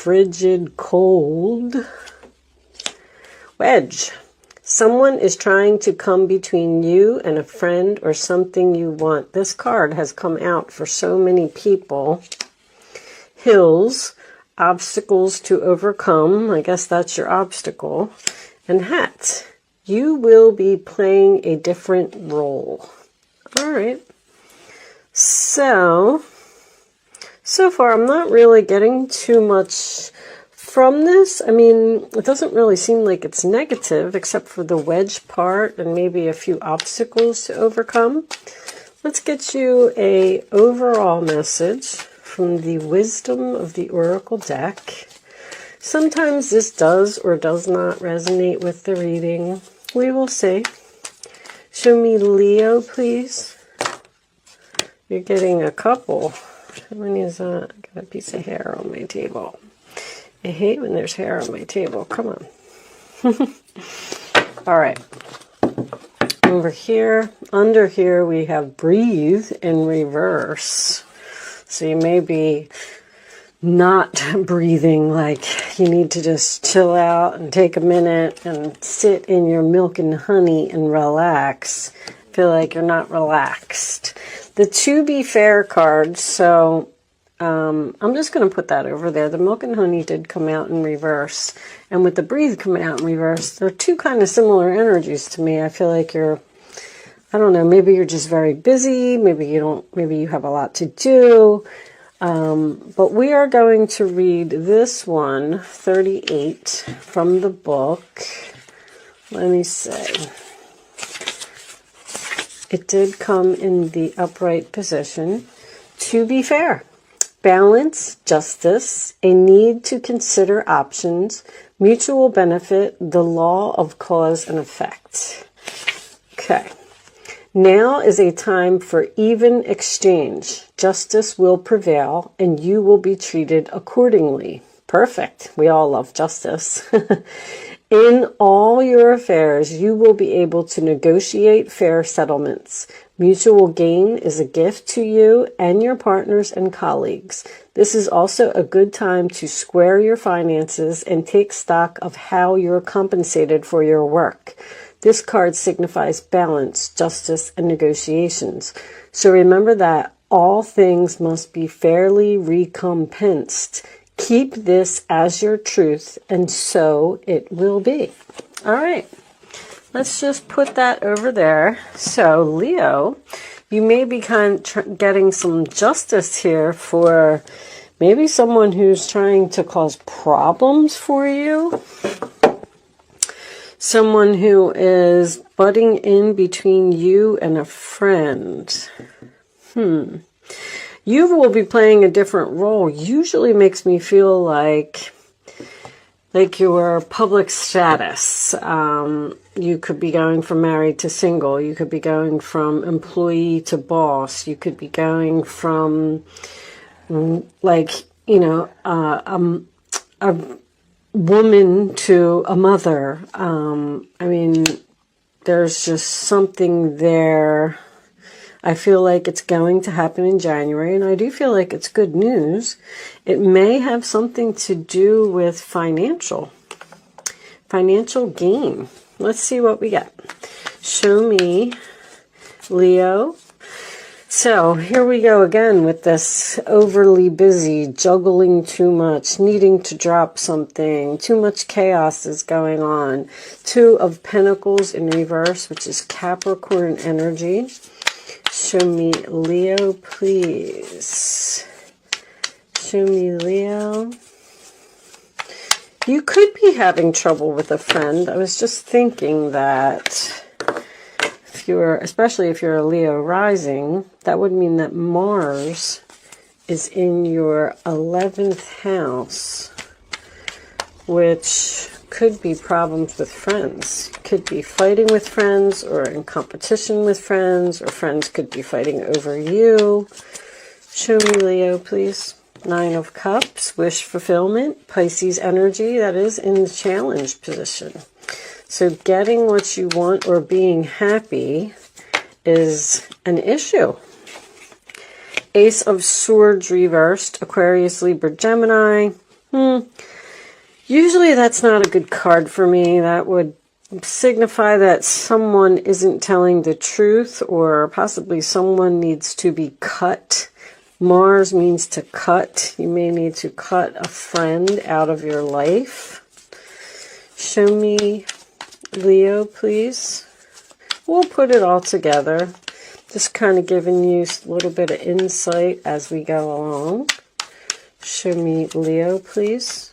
frigid cold. Wedge. Someone is trying to come between you and a friend or something you want. This card has come out for so many people. Hills. Obstacles to overcome. I guess that's your obstacle. And hat. You will be playing a different role. All right. So far I'm not really getting too much from this. I mean, it doesn't really seem like it's negative except for the wedge part and maybe a few obstacles to overcome. Let's get you a overall message from the Wisdom of the Oracle deck. Sometimes this does or does not resonate with the reading. We will see. Show me Leo, please. You're getting a couple. How many is that? I got a piece of hair on my table. I hate when there's hair on my table. Come on. All right. Over here, under here, we have breathe in reverse. So you may be not breathing, like you need to just chill out and take a minute and sit in your milk and honey and relax. Feel like you're not relaxed. The to be fair cards, so I'm just going to put that over there. The milk and honey did come out in reverse. And with the breathe coming out in reverse, they're two kind of similar energies to me. I feel like you're, I don't know, maybe you're just very busy. Maybe you have a lot to do. But we are going to read this one, 38, from the book. Let me see. It did come in the upright position. To be fair. Balance, justice, a need to consider options, mutual benefit, the law of cause and effect. Okay. Now is a time for even exchange. Justice will prevail and you will be treated accordingly. Perfect. We all love justice. In all your affairs, you will be able to negotiate fair settlements. Mutual gain is a gift to you and your partners and colleagues. This is also a good time to square your finances and take stock of how you're compensated for your work. This card signifies balance, justice, and negotiations. So remember that all things must be fairly recompensed. Keep this as your truth, and so it will be. All right. Let's just put that over there. So, Leo, you may be getting some justice here for maybe someone who's trying to cause problems for you. Someone who is butting in between you and a friend. You will be playing a different role. Usually makes me feel like your public status. You could be going from married to single. You could be going from employee to boss. You could be going from, a woman to a mother. I mean, there's just something there. I feel like it's going to happen in January, and I do feel like it's good news. It may have something to do with financial gain. Let's see what we get. Show me, Leo. So here we go again with this overly busy, juggling too much, needing to drop something. Too much chaos is going on. 2 of Pentacles in reverse, which is Capricorn energy. Show me Leo, please. Show me Leo. You could be having trouble with a friend. I was just thinking that especially if you're a Leo rising, that would mean that Mars is in your 11th house, which could be problems with friends. Could be fighting with friends or in competition with friends, or friends could be fighting over you. Show me Leo, please. 9 of Cups, wish fulfillment, Pisces energy, that is in the challenge position. So getting what you want or being happy is an issue. Ace of Swords reversed, Aquarius, Libra, Gemini. Usually that's not a good card for me. That would signify that someone isn't telling the truth, or possibly someone needs to be cut. Mars means to cut. You may need to cut a friend out of your life. Show me Leo, please. We'll put it all together. Just kind of giving you a little bit of insight as we go along. Show me Leo, please.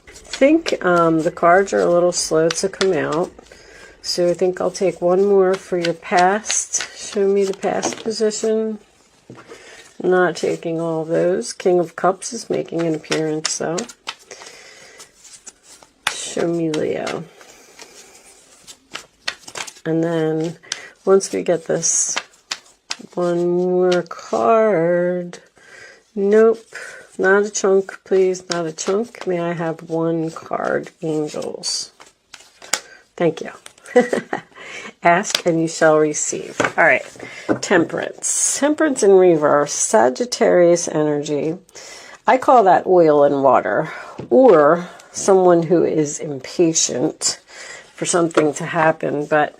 I think the cards are a little slow to come out. So I think I'll take one more for your past. Show me the past position. Not taking all those. King of Cups is making an appearance, though. Show me Leo. And then once we get this, one more card. Nope. Not a chunk, please. Not a chunk. May I have one card, angels? Thank you. Ask and you shall receive. All right. Temperance. Temperance in reverse. Sagittarius energy. I call that oil and water, or someone who is impatient for something to happen. But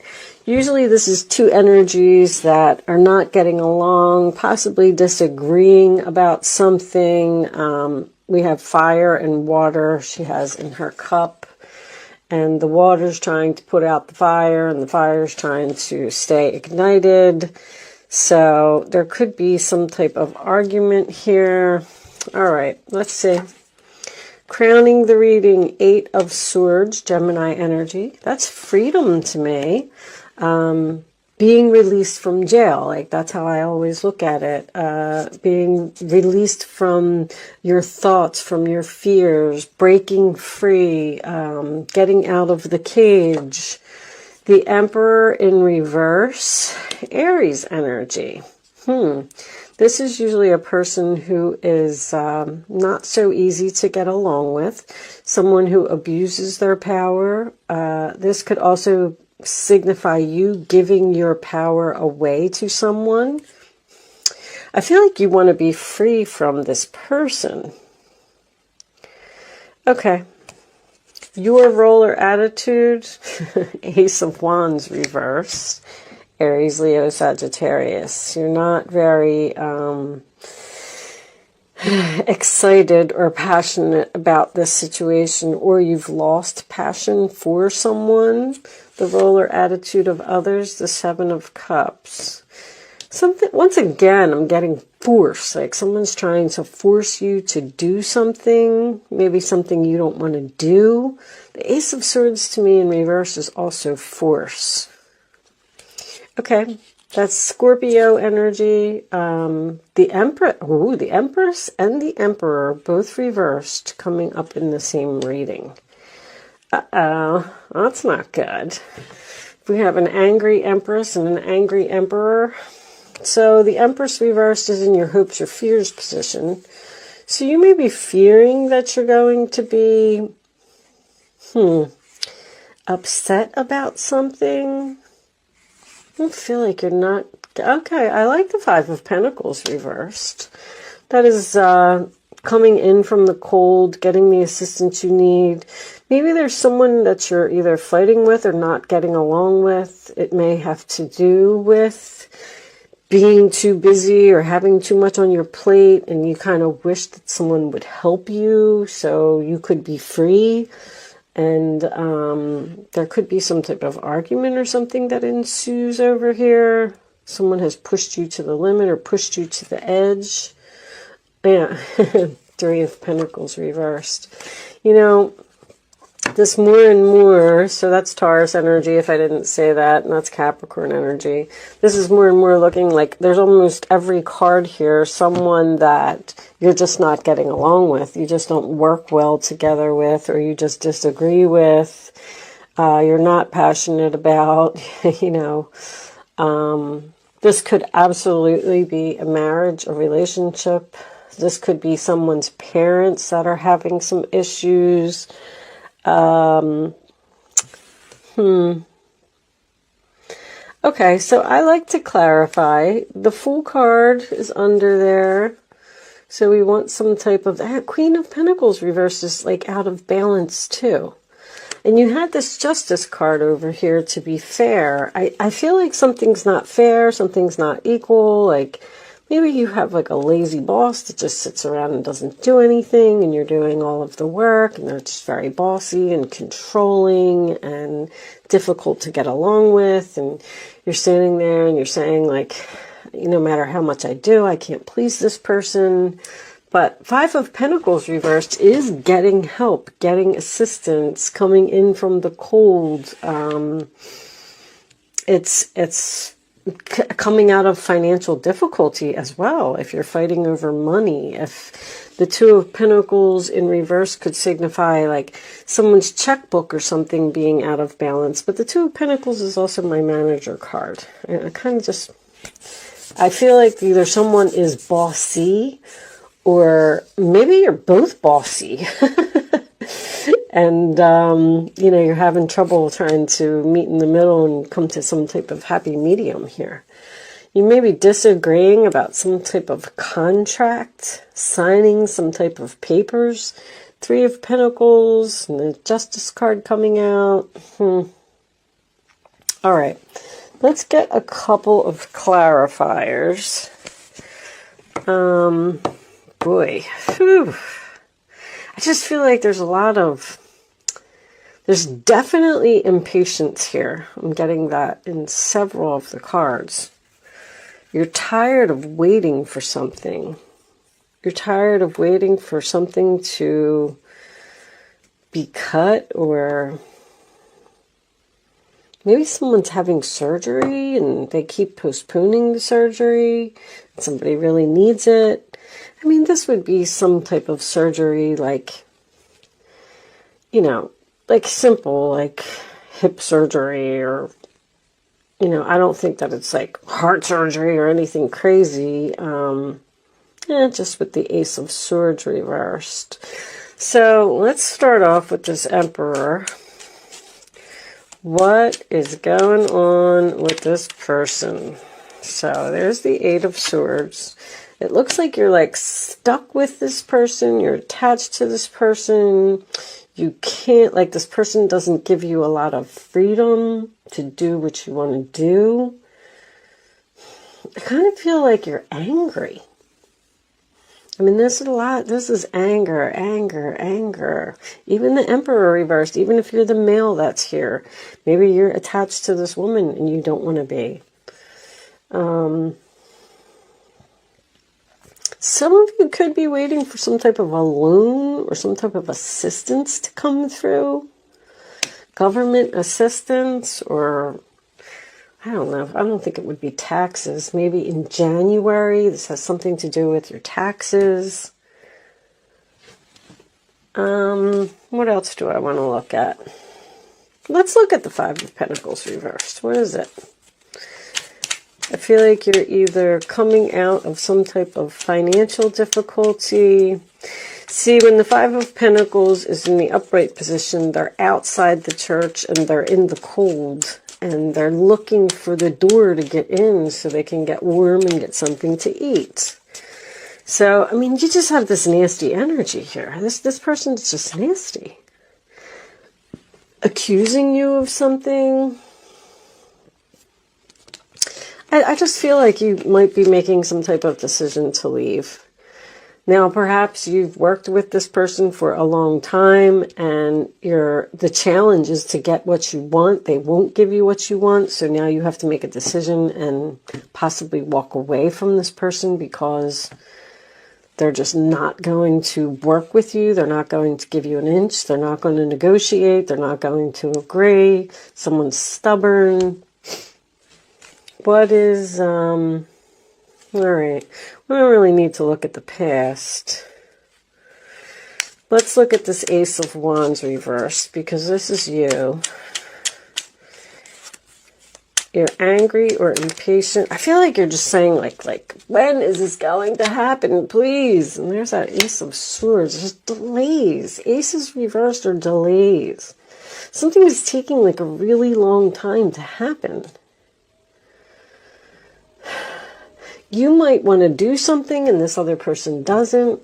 usually this is two energies that are not getting along, possibly disagreeing about something. We have fire and water she has in her cup. And the water's trying to put out the fire, and the fire's trying to stay ignited. So there could be some type of argument here. All right, let's see. Crowning the reading, 8 of Swords, Gemini energy. That's freedom to me. Being released from jail, like that's how I always look at it. Being released from your thoughts, from your fears, breaking free, getting out of the cage. The Emperor in reverse, Aries energy. This is usually a person who is not so easy to get along with, someone who abuses their power. This could also signify you giving your power away to someone. I feel like you want to be free from this person. Okay. Your role or attitude, Ace of Wands reverse, Aries, Leo, Sagittarius. You're not very excited or passionate about this situation, or you've lost passion for someone. The role or attitude of others, the 7 of Cups. Something, once again, I'm getting force, like someone's trying to force you to do something, maybe something you don't want to do. The Ace of Swords to me in reverse is also force. Okay, that's Scorpio energy. The Empress and the Emperor, both reversed, coming up in the same reading. Uh-oh, that's not good. We have an angry Empress and an angry Emperor. So the Empress reversed is in your hopes or fears position. So you may be fearing that you're going to be upset about something. I don't feel like you're not. Okay, I like the 5 of Pentacles reversed. That is coming in from the cold, getting the assistance you need. Maybe there's someone that you're either fighting with or not getting along with. It may have to do with being too busy or having too much on your plate, and you kind of wish that someone would help you so you could be free. And there could be some type of argument or something that ensues over here. Someone has pushed you to the limit or pushed you to the edge. Yeah, 3 of Pentacles reversed. You know, this more and more, so that's Taurus energy if I didn't say that, and that's Capricorn energy. This is more and more looking like there's almost every card here, someone that you're just not getting along with. You just don't work well together with, or you just disagree with. You're not passionate about, you know. This could absolutely be a marriage, a relationship. This could be someone's parents that are having some issues. Okay, so I like to clarify. The Fool card is under there. So we want some type of, Queen of Pentacles reversed is like out of balance too. And you had this Justice card over here to be fair. I feel like something's not fair, something's not equal. Like maybe you have like a lazy boss that just sits around and doesn't do anything, and you're doing all of the work, and they're just very bossy and controlling and difficult to get along with. And you're standing there and you're saying like, no matter how much I do, I can't please this person. But Five of Pentacles reversed is getting help, getting assistance, coming in from the cold. It's coming out of financial difficulty as well. If you're fighting over money, if the Two of Pentacles in reverse could signify like someone's checkbook or something being out of balance. But the Two of Pentacles is also my manager card. I kind of just, I feel like either someone is bossy, or maybe you're both bossy and, you're having trouble trying to meet in the middle and come to some type of happy medium here. You may be disagreeing about some type of contract, signing some type of papers. Three of Pentacles and the Justice card coming out. All right, let's get a couple of clarifiers. Boy, whew. I just feel like there's definitely impatience here. I'm getting that in several of the cards. You're tired of waiting for something. You're tired of waiting for something to be cut, or maybe someone's having surgery and they keep postponing the surgery. Somebody really needs it. I mean, this would be some type of surgery like, like simple, like hip surgery, or, I don't think that it's like heart surgery or anything crazy. Just with the Ace of Swords reversed. So let's start off with this Emperor. What is going on with this person? So there's the Eight of Swords. It looks like you're like stuck with this person. You're attached to this person. You can't, like, this person doesn't give you a lot of freedom to do what you want to do. I kind of feel like you're angry. I mean, this is a lot. This is anger, anger, anger. Even the Emperor reversed, even if you're the male that's here. Maybe you're attached to this woman and you don't want to be. Some of you could be waiting for some type of a loan or some type of assistance to come through. Government assistance, or I don't know. I don't think it would be taxes. Maybe in January. This has something to do with your taxes. What else do I want to look at? Let's look at the Five of Pentacles reversed. What is it? I feel like you're either coming out of some type of financial difficulty. See, when the Five of Pentacles is in the upright position, they're outside the church and they're in the cold. And they're looking for the door to get in so they can get warm and get something to eat. So, I mean, you just have this nasty energy here. This person's just nasty. Accusing you of something. I just feel like you might be making some type of decision to leave. Now, perhaps you've worked with this person for a long time and the challenge is to get what you want. They won't give you what you want. So now you have to make a decision and possibly walk away from this person because they're just not going to work with you. They're not going to give you an inch. They're not going to negotiate. They're not going to agree. Someone's stubborn. What is, all right. We don't really need to look at the past. Let's look at this Ace of Wands reversed because this is you. You're angry or impatient. I feel like you're just saying like, when is this going to happen? Please. And there's that Ace of Swords. There's delays. Aces reversed are delays. Something is taking like a really long time to happen. You might want to do something and this other person doesn't.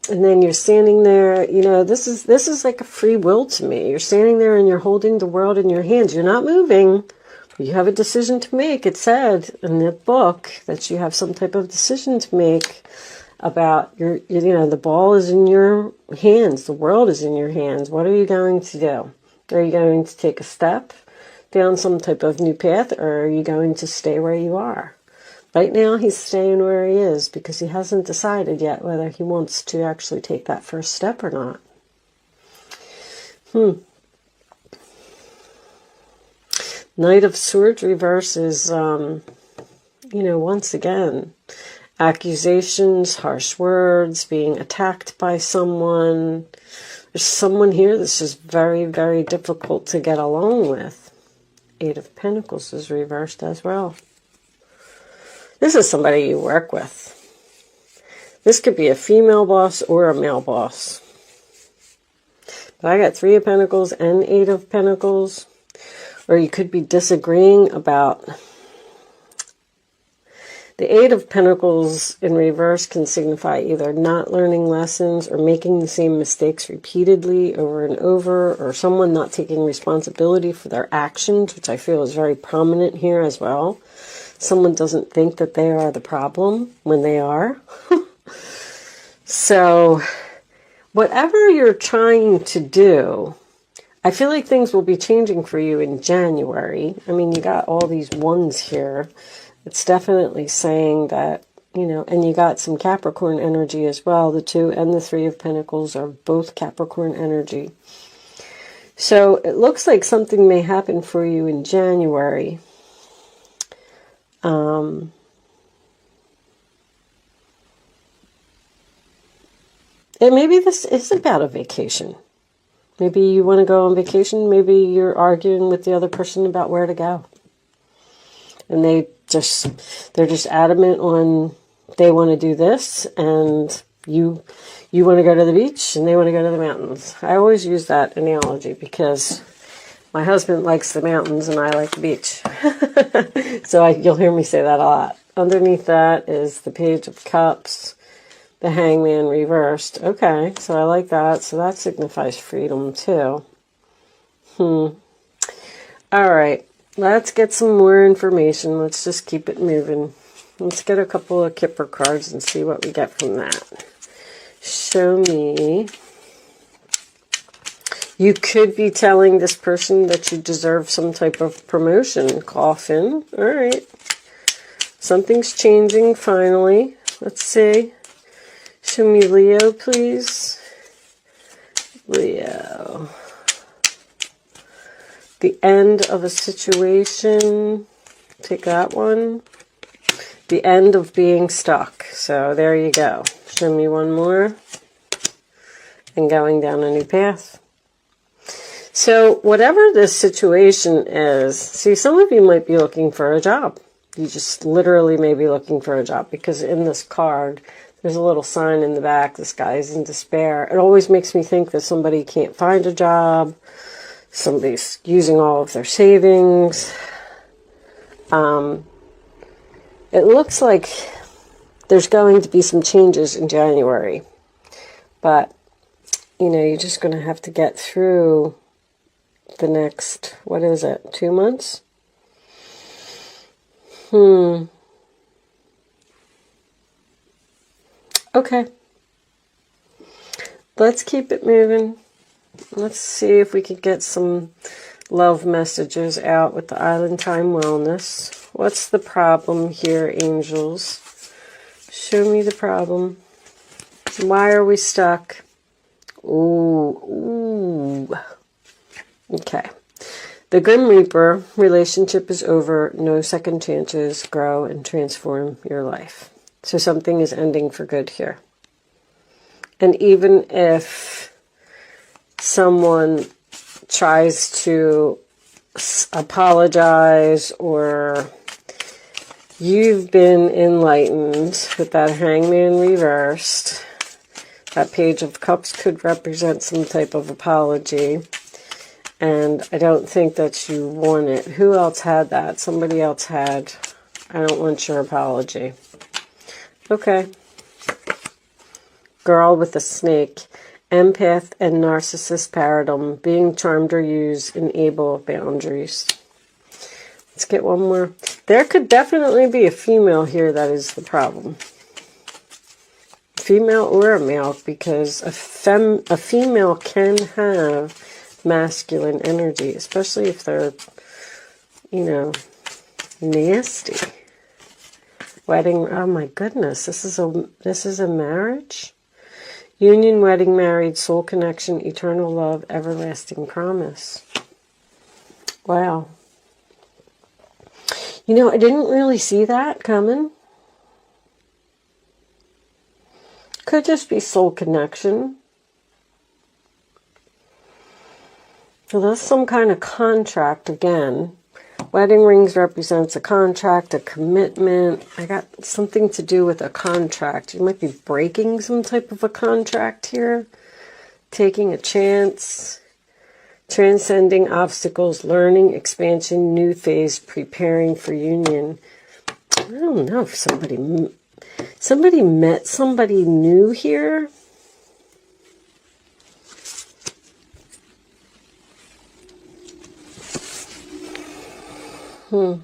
And then you're standing there, you know, this is like a free will to me. You're standing there and you're holding the world in your hands. You're not moving. You have a decision to make. It said in the book that you have some type of decision to make about you know, the ball is in your hands. The world is in your hands. What are you going to do? Are you going to take a step down some type of new path, or are you going to stay where you are? Right now, he's staying where he is because he hasn't decided yet whether he wants to actually take that first step or not. Knight of Swords reverse is, you know, once again, accusations, harsh words, being attacked by someone. There's someone here that's just very, very difficult to get along with. Eight of Pentacles is reversed as well. This is somebody you work with. This could be a female boss or a male boss. But I got Three of Pentacles and Eight of Pentacles. Or you could be disagreeing about... The Eight of Pentacles in reverse can signify either not learning lessons or making the same mistakes repeatedly over and over, or someone not taking responsibility for their actions, which I feel is very prominent here as well. Someone doesn't think that they are the problem when they are. So, whatever you're trying to do, I feel like things will be changing for you in January. I mean, you got all these ones here. It's definitely saying that, you know, and you got some Capricorn energy as well. The Two and the Three of Pentacles are both Capricorn energy. So, it looks like something may happen for you in January. And maybe this is about a vacation. Maybe you want to go on vacation. Maybe you're arguing with the other person about where to go. And they're just adamant on they want to do this, and you want to go to the beach and they want to go to the mountains. I always use that analogy because my husband likes the mountains and I like the beach. So you'll hear me say that a lot. Underneath that is the Page of Cups, the Hangman reversed. Okay, so I like that. So that signifies freedom too. All right, let's get some more information. Let's just keep it moving. Let's get a couple of Kipper cards and see what we get from that. Show me. You could be telling this person that you deserve some type of promotion. Coffin. All right. Something's changing finally. Let's see. Show me Leo, please. Leo. The end of a situation. Take that one. The end of being stuck. So there you go. Show me one more. And going down a new path. So whatever this situation is, see, some of you might be looking for a job. You just literally may be looking for a job because in this card, there's a little sign in the back. This guy is in despair. It always makes me think that somebody can't find a job. Somebody's using all of their savings. It looks like there's going to be some changes in January. But, you know, you're just going to have to get through the next, what is it, 2 months? Okay. Let's keep it moving. Let's see if we can get some love messages out with the Island Time Wellness. What's the problem here, angels? Show me the problem. Why are we stuck? Ooh. Okay. The Grim Reaper relationship is over. No second chances. Grow and transform your life. So something is ending for good here. And even if someone tries to apologize or you've been enlightened with that Hangman reversed, that Page of Cups could represent some type of apology. And I don't think that you want it. Who else had that? Somebody else had I don't want your apology. Okay. Girl with a snake. Empath and narcissist paradigm. Being charmed or used. Enable boundaries. Let's get one more. There could definitely be a female here that is the problem. Female or a male, because a female can have masculine energy, especially if they're, you know, nasty. Wedding, oh my goodness, this is a marriage? Union, wedding, married, soul connection, eternal love, everlasting promise. Wow. You know, I didn't really see that coming. Could just be soul connection. So that's some kind of contract again. Wedding rings represents a contract, a commitment. I got something to do with a contract. You might be breaking some type of a contract here. Taking a chance. Transcending obstacles, learning, expansion, new phase, preparing for union. I don't know if somebody met somebody new here. Because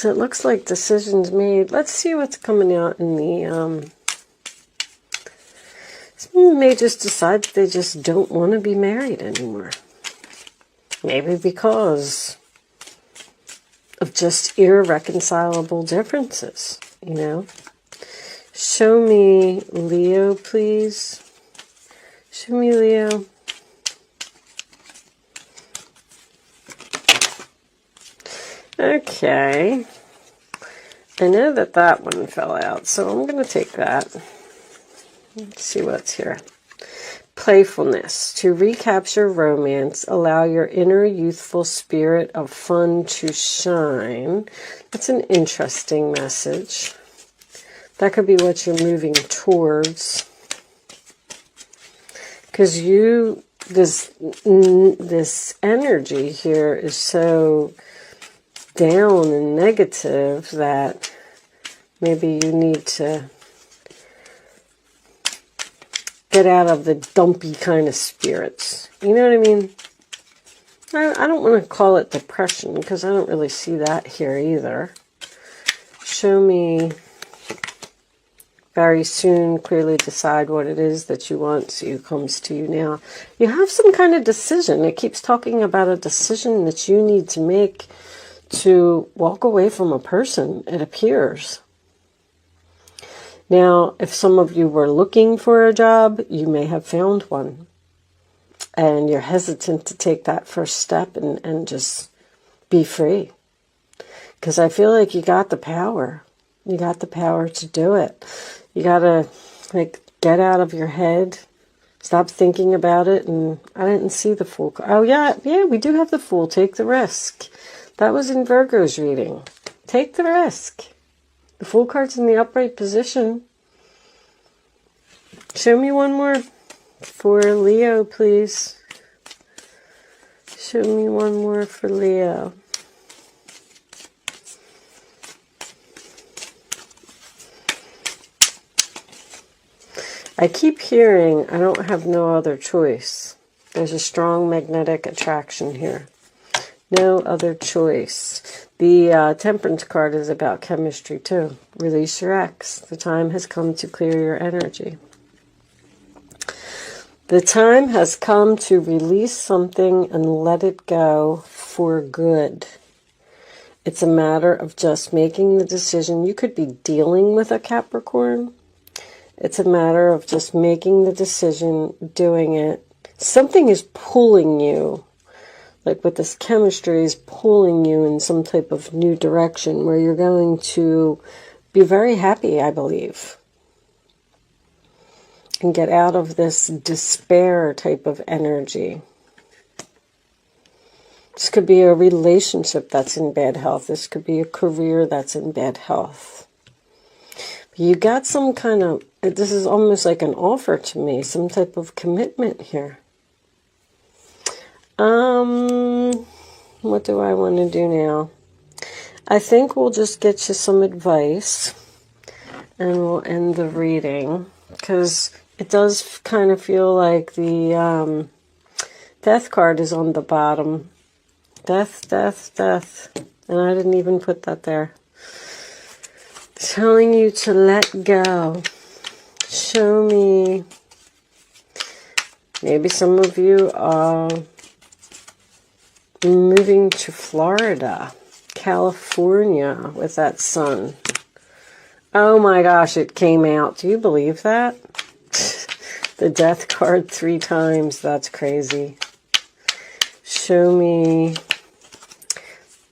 it looks like decisions made. Let's see what's coming out in the... Someone may just decide that they just don't want to be married anymore. Maybe because of just irreconcilable differences, you know. Show me Leo, please. Show me Leo. Okay. I know that one fell out, so I'm going to take that. Let's see what's here. Playfulness. To recapture romance, allow your inner youthful spirit of fun to shine. That's an interesting message. That could be what you're moving towards. Because this energy here is so down and negative that maybe you need to get out of the dumpy kind of spirits. You know what I mean? I don't want to call it depression because I don't really see that here either. Show me very soon, clearly decide what it is that you want, so it comes to you now. You have some kind of decision. It keeps talking about a decision that you need to make to walk away from a person, it appears. Now, if some of you were looking for a job, you may have found one. And you're hesitant to take that first step and just be free. Because I feel like you got the power. You got the power to do it. You got to, get out of your head. Stop thinking about it. And I didn't see the Fool. Oh, yeah, we do have the Fool. Take the risk. That was in Virgo's reading. Take the risk. The Fool card's in the upright position. Show me one more for Leo, please. Show me one more for Leo. I keep hearing, I don't have no other choice. There's a strong magnetic attraction here. No other choice. The Temperance card is about chemistry too. Release your ex. The time has come to clear your energy. The time has come to release something and let it go for good. It's a matter of just making the decision. You could be dealing with a Capricorn. It's a matter of just making the decision, doing it. Something is pulling you. Like with this chemistry is pulling you in some type of new direction where you're going to be very happy, I believe. And get out of this despair type of energy. This could be a relationship that's in bad health. This could be a career that's in bad health. You got some kind of, this is almost like an offer to me, some type of commitment here. What do I want to do now? I think we'll just get you some advice and we'll end the reading, because it does kind of feel like the death card is on the bottom. Death, death, death. And I didn't even put that there. Telling you to let go. Show me. Maybe some of you are moving to Florida, California with that sun. Oh my gosh, it came out. Do you believe that? The death card 3 times. That's crazy. Show me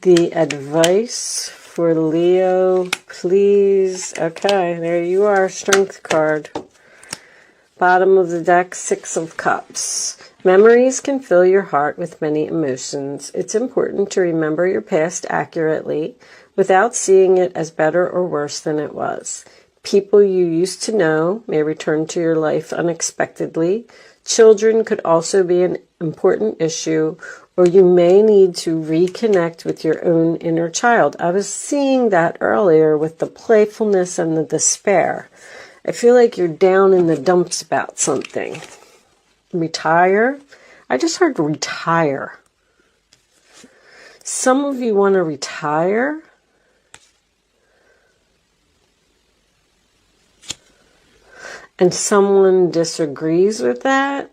the advice for Leo, please. Okay, there you are. Strength card. Bottom of the deck, 6 of Cups. Memories can fill your heart with many emotions. It's important to remember your past accurately without seeing it as better or worse than it was. People you used to know may return to your life unexpectedly. Children could also be an important issue, or you may need to reconnect with your own inner child. I was seeing that earlier with the playfulness and the despair. I feel like you're down in the dumps about something. Retire? I just heard retire. Some of you want to retire. And someone disagrees with that.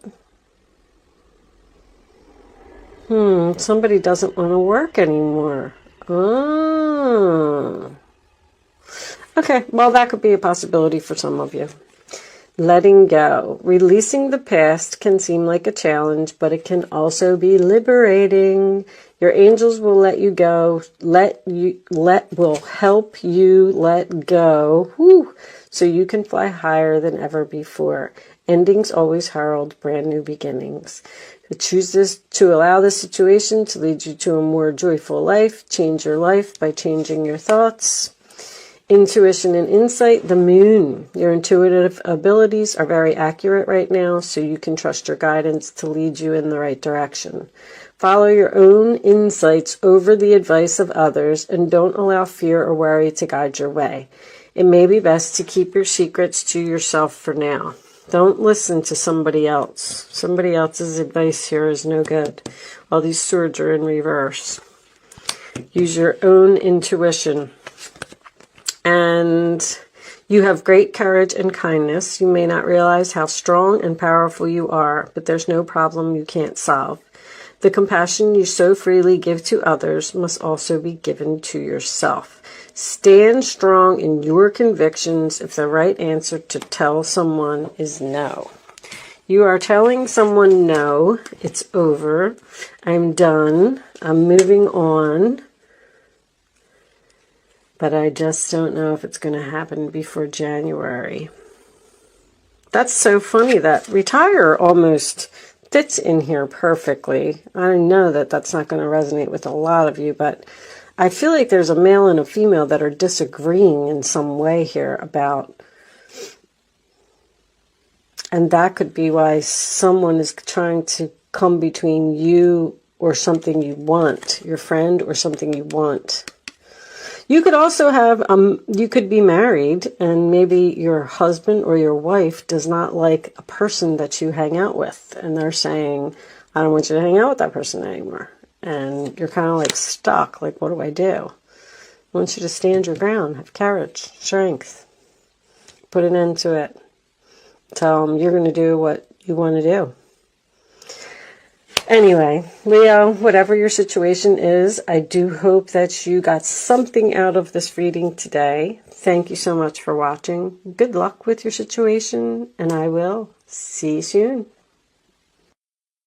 Somebody doesn't want to work anymore. Oh. Okay, well, that could be a possibility for some of you. Letting go. Releasing the past can seem like a challenge, but it can also be liberating. Your angels will let you go. Will help you let go. Whew, so you can fly higher than ever before. Endings always herald brand new beginnings. Choose this to allow this situation to lead you to a more joyful life. Change your life by changing your thoughts. Intuition and insight, the moon. Your intuitive abilities are very accurate right now, so you can trust your guidance to lead you in the right direction. Follow your own insights over the advice of others, and don't allow fear or worry to guide your way. It may be best to keep your secrets to yourself for now. Don't listen to somebody else. Somebody else's advice here is no good. All these swords are in reverse. Use your own intuition. And you have great courage and kindness. You may not realize how strong and powerful you are, but there's no problem you can't solve. The compassion you so freely give to others must also be given to yourself. Stand strong in your convictions if the right answer to tell someone is no. You are telling someone no, it's over, I'm done, I'm moving on. But I just don't know if it's going to happen before January. That's so funny that retire almost fits in here perfectly. I know that that's not going to resonate with a lot of you, but I feel like there's a male and a female that are disagreeing in some way here about, and that could be why someone is trying to come between you or something you want, your friend or something you want. You could also have, you could be married and maybe your husband or your wife does not like a person that you hang out with. And they're saying, I don't want you to hang out with that person anymore. And you're kind of like stuck. Like, what do I do? I want you to stand your ground, have courage, strength. Put an end to it. Tell them you're going to do what you want to do. Anyway, Leo, whatever your situation is, I do hope that you got something out of this reading today. Thank you so much for watching. Good luck with your situation, and I will see you soon.